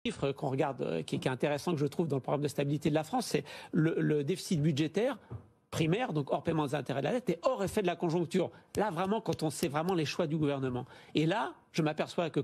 chiffre qu'on regarde, qui est intéressant, que je trouve dans le programme de stabilité de la France, c'est le déficit budgétaire primaire, donc hors paiement des intérêts de la dette et hors effet de la conjoncture. Là, vraiment, quand on sait vraiment les choix du gouvernement. Et là, je m'aperçois que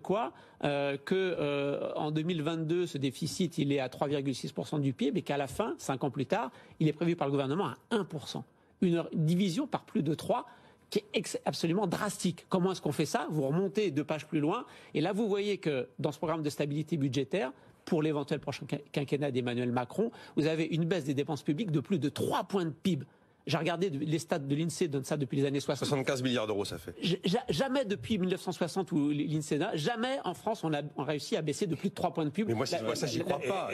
en 2022, ce déficit, il est à 3,6% du PIB et qu'à la fin, 5 ans plus tard, il est prévu par le gouvernement à 1%. Une division par plus de 3 qui est absolument drastique. Comment est-ce qu'on fait ça? Vous remontez 2 pages plus loin et là, vous voyez que dans ce programme de stabilité budgétaire, pour l'éventuel prochain quinquennat d'Emmanuel Macron, vous avez une baisse des dépenses publiques de plus de 3 points de PIB. J'ai regardé les stats de l'INSEE, donne ça depuis les années 60. 75 milliards d'euros, ça fait. Jamais depuis 1960 où l'INSEE jamais en France on a réussi à baisser de plus de 3 points de PIB. Mais moi, si je vois ça, j'y crois pas.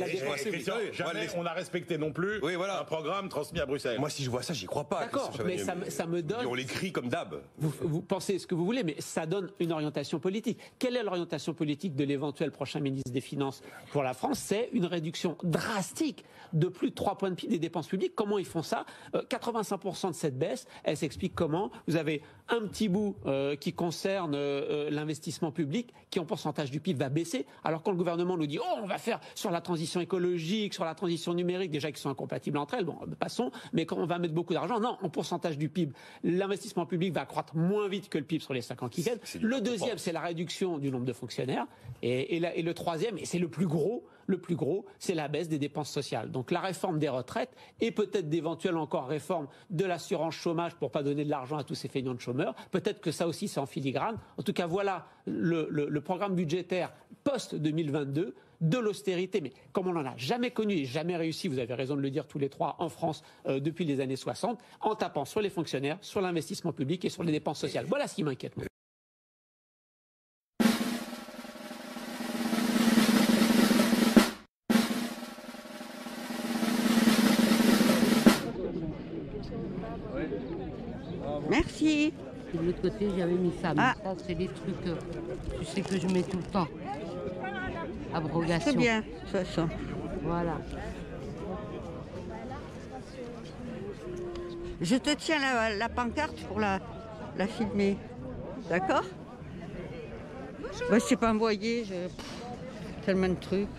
Jamais on a respecté non plus un programme transmis à Bruxelles. Moi, si je vois ça, j'y crois pas. D'accord, mais ça me donne... On l'écrit comme d'hab. Vous pensez ce que vous voulez, mais ça donne une orientation politique. Quelle est l'orientation politique de l'éventuel prochain ministre des Finances pour la France? C'est une réduction drastique de plus de 3 points de PIB des dépenses publiques. Comment ils font ça? 85% de cette baisse, elle s'explique comment? Vous avez un petit bout qui concerne l'investissement public, qui en pourcentage du PIB va baisser, alors quand le gouvernement nous dit « Oh, on va faire sur la transition écologique, sur la transition numérique, déjà qui sont incompatibles entre elles, bon, passons, mais quand on va mettre beaucoup d'argent, non, en pourcentage du PIB, l'investissement public va croître moins vite que le PIB sur les 5 ans qui viennent. Le deuxième, c'est la réduction du nombre de fonctionnaires, et le troisième, et c'est le plus gros, c'est la baisse des dépenses sociales. Donc la réforme des retraites et peut-être d'éventuelles encore réformes de l'assurance chômage pour pas donner de l'argent à tous ces feignants de chômeurs. Peut-être que ça aussi c'est en filigrane. En tout cas, voilà le programme budgétaire post-2022 de l'austérité, mais comme on n'en a jamais connu et jamais réussi, vous avez raison de le dire tous les trois, en France depuis les années 60, en tapant sur les fonctionnaires, sur l'investissement public et sur les dépenses sociales. Voilà ce qui m'inquiète. Merci. De l'autre côté, j'avais mis ça. Mais ça, c'est des trucs, tu sais que je mets tout le temps. Abrogation. C'est bien, de toute façon. Voilà. Je te tiens la pancarte pour la filmer. D'accord? Moi, je ne sais pas envoyer. Tellement de trucs.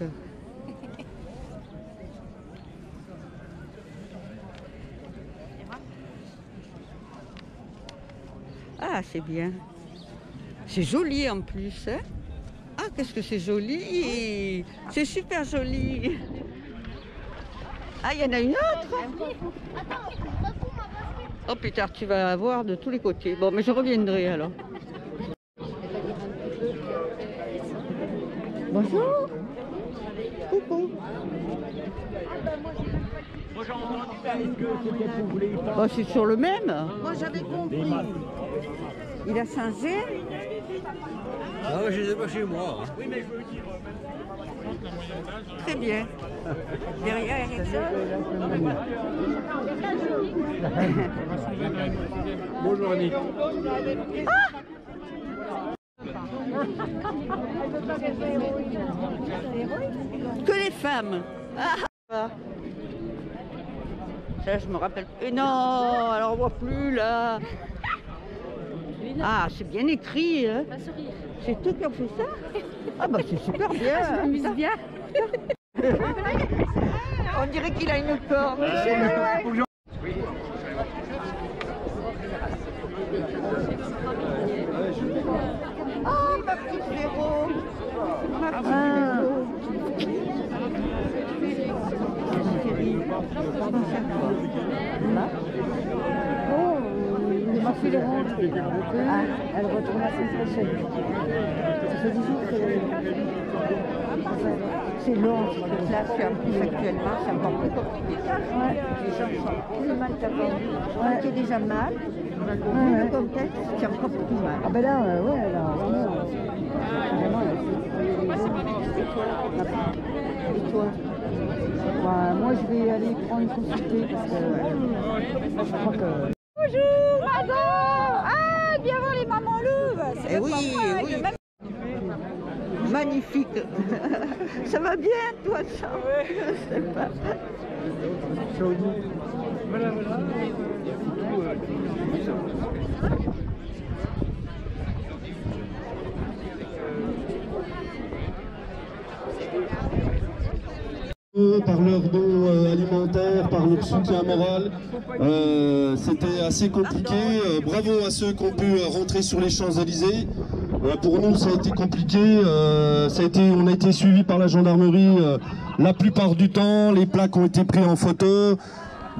Ah, c'est bien. C'est joli en plus. Hein? Ah, qu'est-ce que c'est joli! C'est super joli! Ah, il y en a une autre! Oh putain, tu vas avoir de tous les côtés. Bon, mais je reviendrai alors. Bonjour! Coucou! Oh, c'est sur le même? Moi j'avais compris. Il a changé? Ah ouais, je les ai pas chez moi. Oui, mais je veux dire, Très bien. Derrière, il y a quelque chose? Bonjour Annie. Que les femmes. Ah. Ça, je me rappelle. Et non, alors on voit plus là. Ah, c'est bien écrit. Hein. C'est toi qui as fait ça? Ah bah c'est super bien. Je m'amuse bien. On dirait qu'il a une corde. Oh ma petite Véro. Ma petite Il m'a fait les rondes. Elle retourne la semaine prochaine. Je dis que c'est long. Là, c'est en plus actuellement, c'est encore plus compliqué. Les gens sont plus mal qu'avant. Qui est déjà mal. Vu le contexte, c'est encore plus mal. Ah ben là, ouais, là, vraiment, et toi? Bah, moi, je vais aller prendre une consultée parce que je crois que... Bonjour, maman! Ah, viens voir les mamans louves! Eh oui, oui. Magnifique. Ça va bien, toi, ça? Je sais pas. Voilà, voilà. Du coup, leur soutien moral. C'était assez compliqué. Bravo à ceux qui ont pu rentrer sur les Champs-Élysées. Pour nous, ça a été compliqué. On a été suivis par la gendarmerie la plupart du temps. Les plaques ont été prises en photo.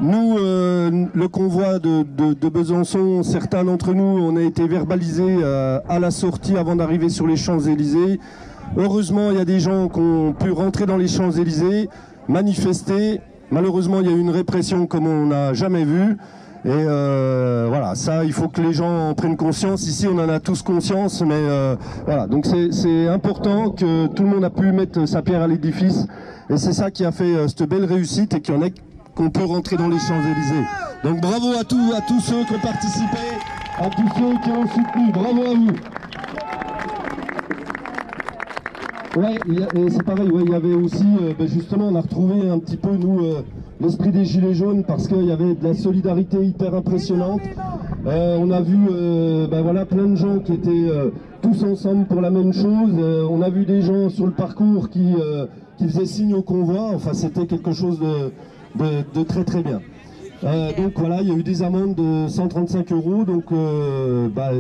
Nous, le convoi de Besançon, certains d'entre nous, on a été verbalisés à la sortie avant d'arriver sur les Champs-Élysées. Heureusement, il y a des gens qui ont pu rentrer dans les Champs-Élysées, manifester. Malheureusement, il y a eu une répression comme on n'a jamais vu. Et voilà, ça, il faut que les gens en prennent conscience. Ici, on en a tous conscience, mais voilà. Donc c'est important que tout le monde a pu mettre sa pierre à l'édifice. Et c'est ça qui a fait cette belle réussite et qu'il y en a qu'on peut rentrer dans les Champs-Élysées. Donc bravo à tous ceux qui ont participé, à tous ceux qui ont soutenu. Bravo à vous. Ouais, et c'est pareil, ouais, il y avait aussi, justement, on a retrouvé un petit peu, nous, l'esprit des Gilets jaunes, parce qu'il y avait de la solidarité hyper impressionnante. On a vu voilà, plein de gens qui étaient tous ensemble pour la même chose. On a vu des gens sur le parcours qui faisaient signe au convoi. Enfin, c'était quelque chose de très très bien. Donc voilà, il y a eu des amendes de 135 €, donc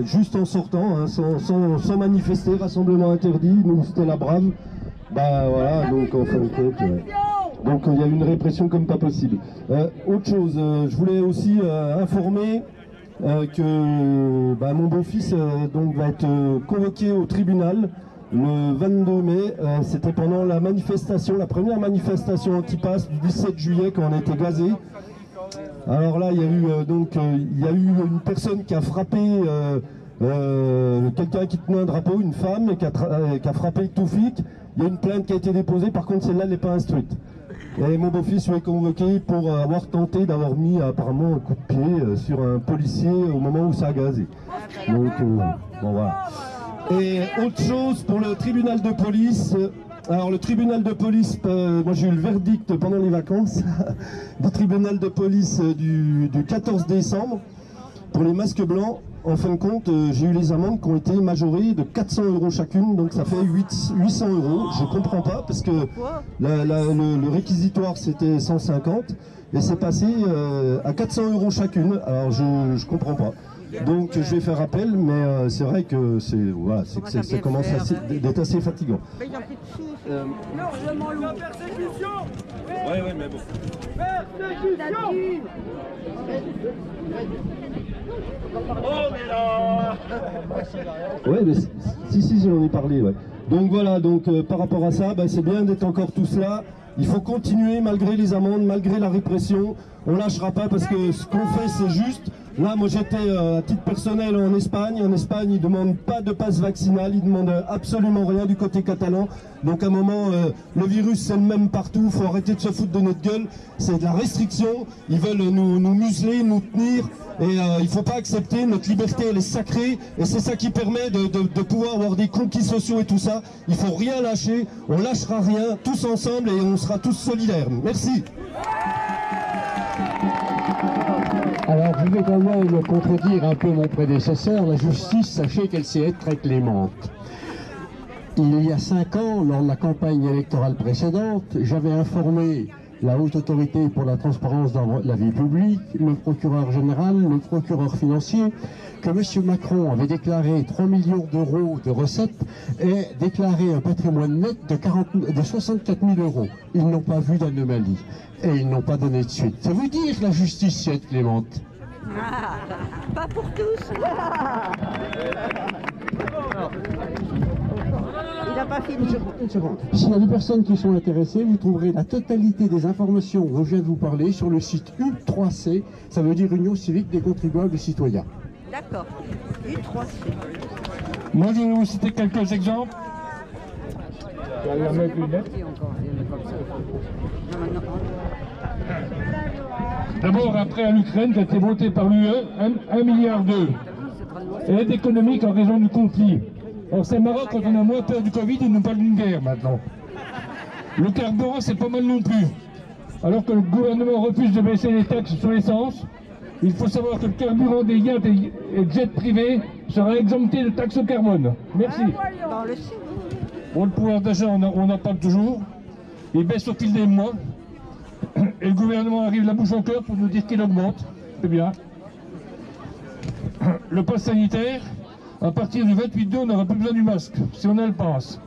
juste en sortant, hein, sans manifester, rassemblement interdit, nous c'était la brave. Voilà, donc en fin de compte, donc il y a eu une répression comme pas possible. Autre chose, je voulais aussi informer que mon beau-fils donc va être convoqué au tribunal le 22 mai, c'était pendant la manifestation, la première manifestation anti-pass du 17 juillet quand on a été gazé. Alors là, il y a eu une personne qui a frappé quelqu'un qui tenait un drapeau, une femme, et qui a frappé Toufik. Il y a une plainte qui a été déposée, par contre celle-là n'est pas instruite. Et mon beau-fils est convoqué pour avoir tenté d'avoir mis apparemment un coup de pied sur un policier au moment où ça a gazé. Donc bon voilà. Et autre chose pour le tribunal de police. Alors le tribunal de police, moi j'ai eu le verdict pendant les vacances du tribunal de police du 14 décembre pour les masques blancs. En fin de compte, j'ai eu les amendes qui ont été majorées de 400 € chacune, donc ça fait 800 €. Je comprends pas parce que le réquisitoire c'était 150 et c'est passé à 400 € chacune. Alors je comprends pas. Donc je vais faire appel, mais c'est vrai que ça commence d'être assez fatigant. Persécution. Ouais, mais bon. Persécution. Oh mais là. Ouais, mais si, j'en ai parlé. Ouais. Donc voilà, par rapport à ça, c'est bien d'être encore tous là. Il faut continuer malgré les amendes, malgré la répression. On lâchera pas parce que ce qu'on fait c'est juste. Là, moi j'étais à titre personnel en Espagne. En Espagne, ils ne demandent pas de passe vaccinal, ils ne demandent absolument rien du côté catalan. Donc à un moment, le virus c'est le même partout, il faut arrêter de se foutre de notre gueule. C'est de la restriction, ils veulent nous museler, nous tenir. Et il ne faut pas accepter, notre liberté elle est sacrée. Et c'est ça qui permet de pouvoir avoir des conquis sociaux et tout ça. Il ne faut rien lâcher, on lâchera rien, tous ensemble et on sera tous solidaires. Merci. Alors, je vais quand même contredire un peu mon prédécesseur. La justice, sachez qu'elle sait être très clémente. Il y a 5 ans, lors de la campagne électorale précédente, j'avais informé la Haute Autorité pour la transparence dans la vie publique, le procureur général, le procureur financier, que M. Macron avait déclaré 3 millions € de recettes et déclaré un patrimoine net de 64 000 €. Ils n'ont pas vu d'anomalie et ils n'ont pas donné de suite. Ça veut dire que la justice c'est être clémente. Pas pour tous. Il n'a pas fini. Une seconde. S'il y a des personnes qui sont intéressées, vous trouverez la totalité des informations dont je viens de vous parler sur le site U3C, ça veut dire Union civique des contribuables et citoyens. D'accord. U3C. Moi, je vais vous citer quelques exemples. D'abord, après à l'Ukraine, qui a été votée par l'UE, 1,2 milliard. Aide économique en raison du conflit. Or, c'est marrant quand on a moins peur du Covid et non pas d'une guerre maintenant. Le carburant, c'est pas mal non plus. Alors que le gouvernement refuse de baisser les taxes sur l'essence, il faut savoir que le carburant des yachts et jets privés sera exempté de taxes au carbone. Merci. Bon, le pouvoir d'achat, on en parle toujours. Il baisse au fil des mois. Et le gouvernement arrive la bouche en cœur pour nous dire qu'il augmente. C'est bien. Le pass sanitaire, à partir du 28/2, on n'aura plus besoin du masque, si on a le pass.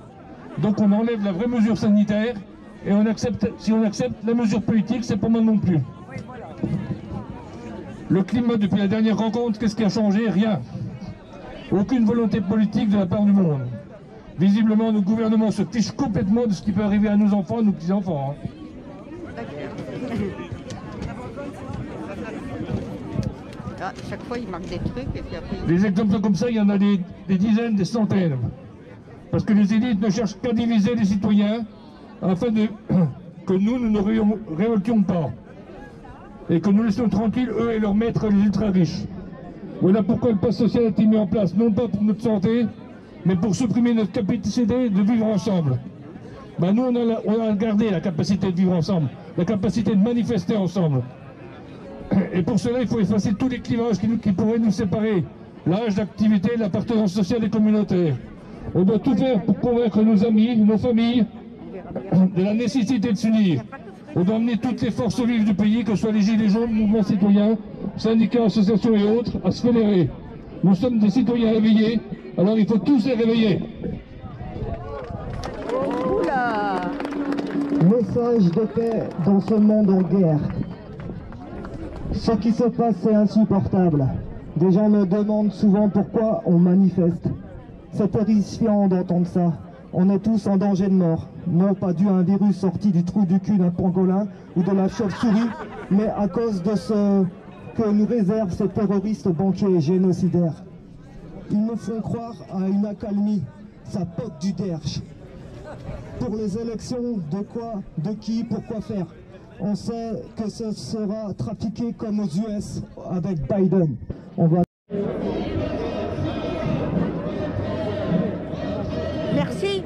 Donc on enlève la vraie mesure sanitaire et on accepte, si on accepte la mesure politique, c'est pas mal non plus. Le climat depuis la dernière rencontre, qu'est-ce qui a changé? Rien. Aucune volonté politique de la part du monde. Visiblement, nos gouvernements se fichent complètement de ce qui peut arriver à nos enfants, à nos petits-enfants. Ah, chaque fois, il marque des trucs et puis après... Des exemples comme ça, il y en a des dizaines, des centaines. Parce que les élites ne cherchent qu'à diviser les citoyens afin que nous ne nous révoltions pas. Et que nous laissions tranquilles, eux et leurs maîtres, les ultra-riches. Voilà pourquoi le pass social a été mis en place, non pas pour notre santé, mais pour supprimer notre capacité de vivre ensemble. Ben nous, on a gardé la capacité de vivre ensemble, la capacité de manifester ensemble. Et pour cela, il faut effacer tous les clivages qui pourraient nous séparer. L'âge d'activité, l'appartenance sociale et communautaire. On doit tout faire pour convaincre nos amis, nos familles, de la nécessité de s'unir. On doit amener toutes les forces vives du pays, que ce soit les Gilets jaunes, mouvements citoyens, syndicats, associations et autres, à se fédérer. Nous sommes des citoyens réveillés, alors il faut tous les réveiller. Message de paix dans ce monde en guerre. Ce qui se passe, c'est insupportable. Des gens me demandent souvent pourquoi on manifeste. C'est terrifiant d'entendre ça. On est tous en danger de mort. Non pas dû à un virus sorti du trou du cul d'un pangolin ou de la chauve-souris, mais à cause de ce que nous réservent ces terroristes banquiers et génocidaires. Ils nous font croire à une accalmie, ça pote du derche. Pour les élections, de quoi, de qui, pourquoi faire? On sait que ce sera trafiqué comme aux US avec Biden. On va... Merci.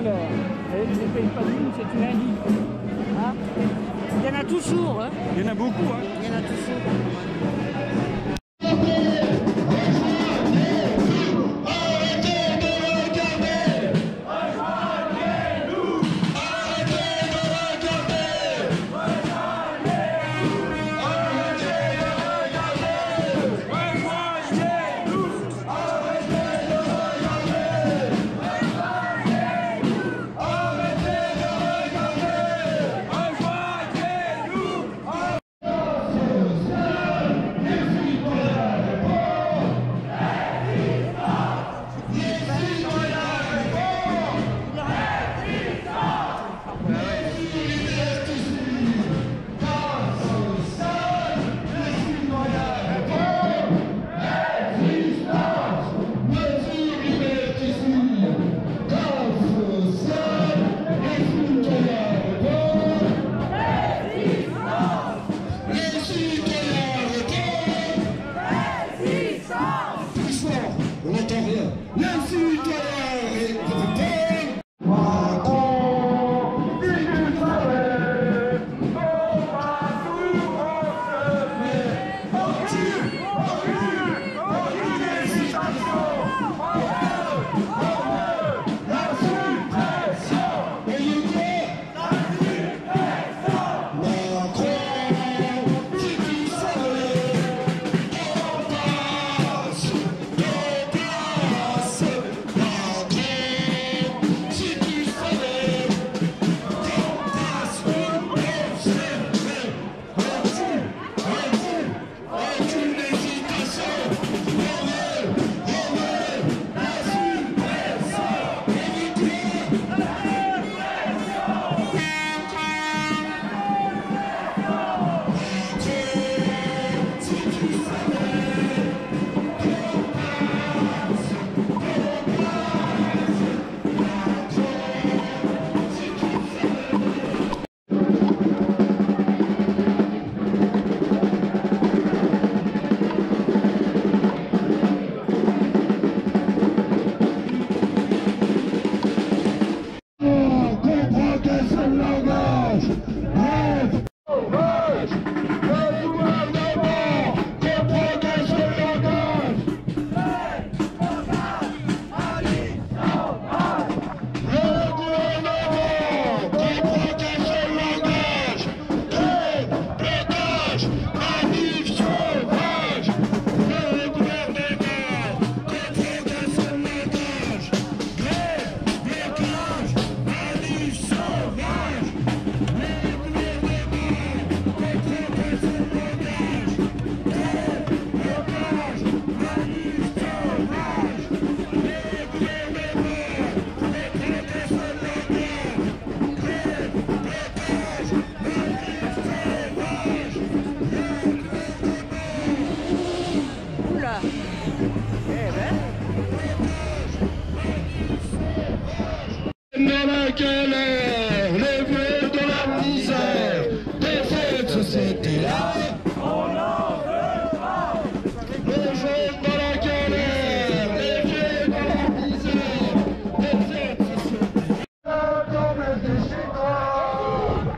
là. Les pays pas de mine, c'est une indigne. Hein? Il y en a toujours. Hein? Il y en a beaucoup. Hein? Il y en a toujours. Dans la galère, les vieux de la misère, de cette société-là, on en veut pas. Les jeunes dans la galère, les vieux de la misère, de cette société-là, comme un déchet grave.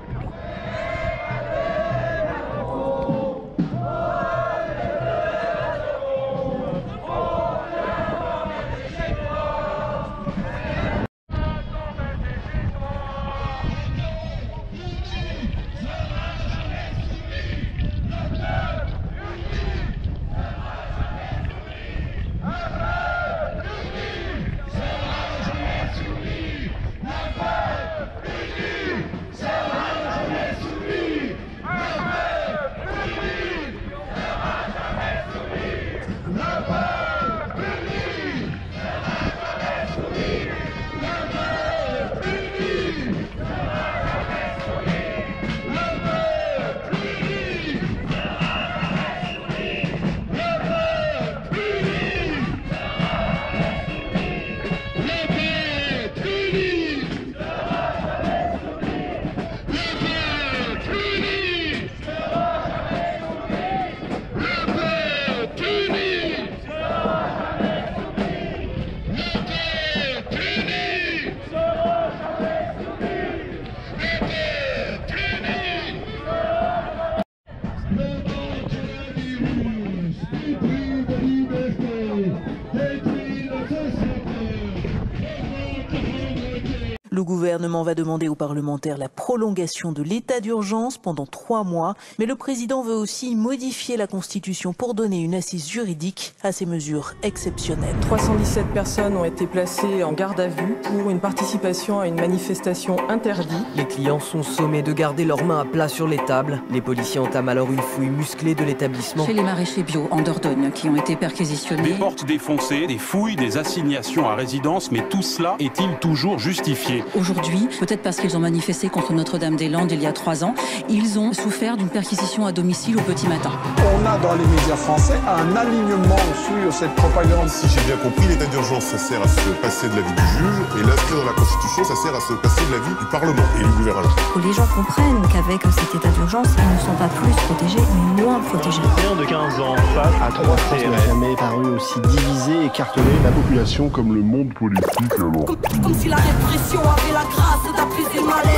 Le gouvernement va demander aux parlementaires la prolongation de l'état d'urgence pendant 3 mois. Mais le président veut aussi modifier la Constitution pour donner une assise juridique à ces mesures exceptionnelles. 317 personnes ont été placées en garde à vue pour une participation à une manifestation interdite. Les clients sont sommés de garder leurs mains à plat sur les tables. Les policiers entament alors une fouille musclée de l'établissement. Chez les maraîchers bio en Dordogne qui ont été perquisitionnés. Des portes défoncées, des fouilles, des assignations à résidence, mais tout cela est-il toujours justifié? Aujourd'hui, peut-être parce qu'ils ont manifesté contre Notre-Dame-des-Landes il y a 3 ans, ils ont souffert d'une perquisition à domicile au petit matin. On a dans les médias français un alignement sur cette propagande. Si j'ai bien compris, l'état d'urgence, ça sert à se passer de l'avis du juge, et l'inscrire dans la Constitution, ça sert à se passer de l'avis du Parlement et du gouvernement. Que les gens comprennent qu'avec cet état d'urgence, ils ne sont pas plus protégés, mais moins protégés. Rien de 15 ans face à 3 CRS. n'a jamais paru aussi divisé, écartelé. La population comme le monde politique alors. Comme si la répression avait la grâce d'apaiser le malaise.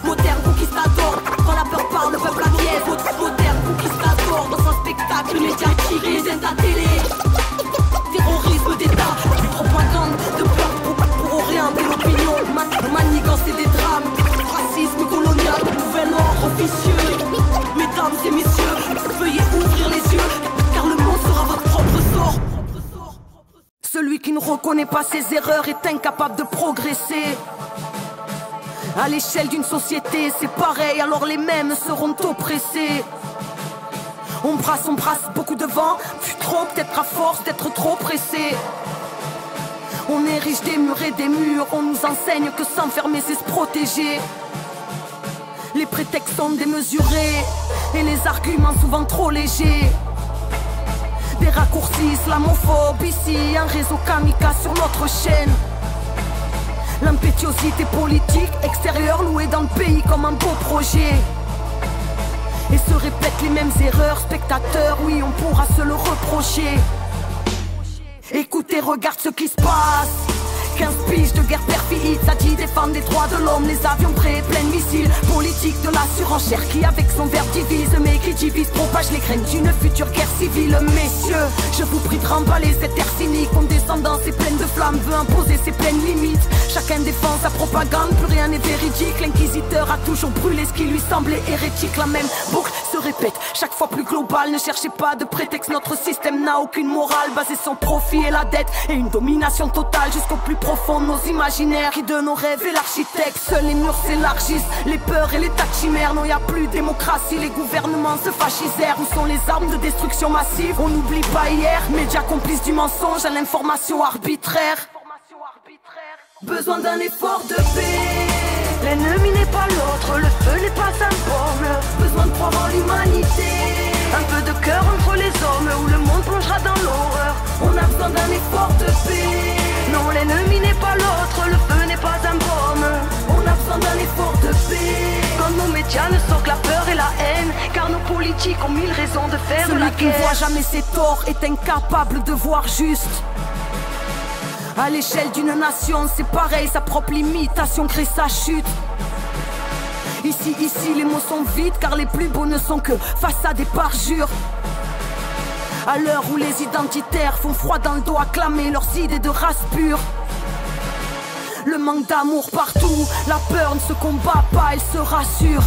Moderne conquistador, quand la peur parle, le peuple acquiesce. Moderne conquistador, dans un spectacle médiatique, les aides à télé. Terrorisme d'État, plus propagande de peur pour orienter l'opinion. Manigance et des drames, racisme colonial, nouvel ordre officieux. Mesdames et messieurs, veuillez ouvrir les yeux, car le monde sera votre propre sort. Celui qui ne reconnaît pas ses erreurs est incapable de progresser. À l'échelle d'une société, c'est pareil, alors les mêmes seront oppressés. On brasse beaucoup de vent, puis trop, peut-être à force d'être trop pressé. On érige des murs et des murs, on nous enseigne que s'enfermer c'est se protéger. Les prétextes sont démesurés, et les arguments souvent trop légers. Des raccourcis islamophobe ici, un réseau kamikaze sur notre chaîne. L'impétuosité politique extérieure louée dans le pays comme un beau projet. Et se répètent les mêmes erreurs, spectateurs, oui on pourra se le reprocher. Écoutez, regarde ce qui se passe. 15 piges de guerre perfide, ça dit défendre les droits de l'homme, les avions prêts, plein de missiles. Politique de la surenchère qui avec son verbe divise, mais qui divise propage les graines d'une future guerre civile. Messieurs, je vous prie de remballer cette ère cynique. Mon descendance est pleine de flammes, veut imposer ses pleines limites. Chacun défend sa propagande, plus rien n'est véridique. L'inquisiteur a toujours brûlé ce qui lui semblait hérétique. La même boucle se répète, chaque fois plus globale. Ne cherchez pas de prétexte, notre système n'a aucune morale. Basé sur profit et la dette, et une domination totale jusqu'au plus profond de nos imaginaires. Qui de nos rêves est l'architecte. Seuls les murs s'élargissent, les peurs et les tas de chimères. Non, y a plus de démocratie, les gouvernements se fascisèrent. Où sont les armes de destruction massive? On n'oublie pas hier, médias complices du mensonge à l'information arbitraire. Besoin d'un effort de paix. L'ennemi n'est pas l'autre, le feu n'est pas un pomme. Besoin de croire en l'humanité. Un peu de cœur entre les hommes, où le monde plongera dans l'horreur. On a besoin d'un effort de paix. Non, l'ennemi n'est pas l'autre, le feu n'est pas un pomme. On a besoin d'un effort de paix. Quand nos médias ne sortent la peur et la haine, car nos politiques ont 1000 raisons de faire de la guerre. Celui qui ne voit jamais ses torts est incapable de voir juste. À l'échelle d'une nation, c'est pareil, sa propre limitation crée sa chute. Ici, les mots sont vides, car les plus beaux ne sont que façades et parjures. À l'heure où les identitaires font froid dans le dos à clamer leurs idées de race pure. Le manque d'amour partout, la peur ne se combat pas, elle se rassure.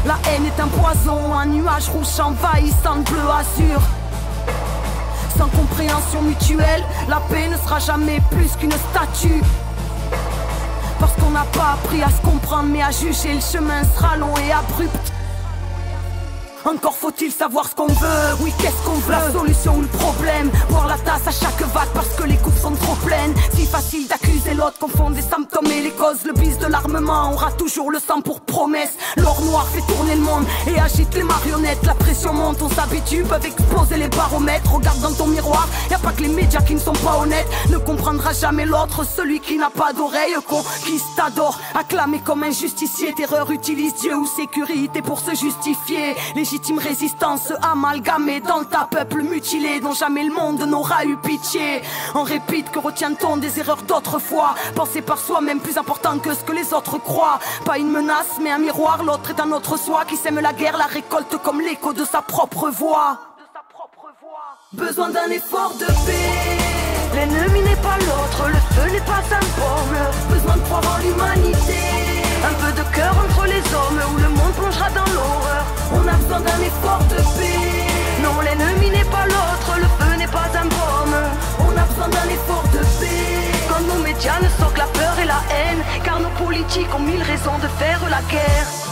La haine est un poison, un nuage rouge envahissant le bleu azur. Sans compréhension mutuelle, la paix ne sera jamais plus qu'une statue. Parce qu'on n'a pas appris à se comprendre, mais à juger, le chemin sera long et abrupt. Encore faut-il savoir ce qu'on veut, oui qu'est-ce qu'on veut. La solution ou le problème, boire la tasse à chaque vague parce que les coupes sont trop pleines. Si facile d'accuser l'autre, confondre les symptômes et les causes. Le bise de l'armement aura toujours le sang pour promesse. L'or noir fait tourner le monde et agite les marionnettes. La pression monte, on s'habitue, peuvent exploser les baromètres. Regarde dans ton miroir, y a pas que les médias qui ne sont pas honnêtes. Ne comprendra jamais l'autre, celui qui n'a pas d'oreille. Conquistador, acclamé comme un justicier. Terreur utilise Dieu ou sécurité pour se justifier. Légitime résistance amalgamée dans le tas peuple mutilé dont jamais le monde n'aura eu pitié. On répète que retient-on des erreurs d'autrefois. Penser par soi-même plus important que ce que les autres croient. Pas une menace mais un miroir, l'autre est un autre soi. Qui sème la guerre, la récolte comme l'écho de sa propre voix. Besoin d'un effort de paix. L'ennemi n'est pas l'autre, le feu n'est pas un pomme. besoin d'un effort de paix. Non, l'ennemi n'est pas l'autre, le feu n'est pas un baume. On a besoin d'un effort de paix. Quand nos médias ne sont que la peur et la haine, car nos politiques ont mille raisons de faire la guerre.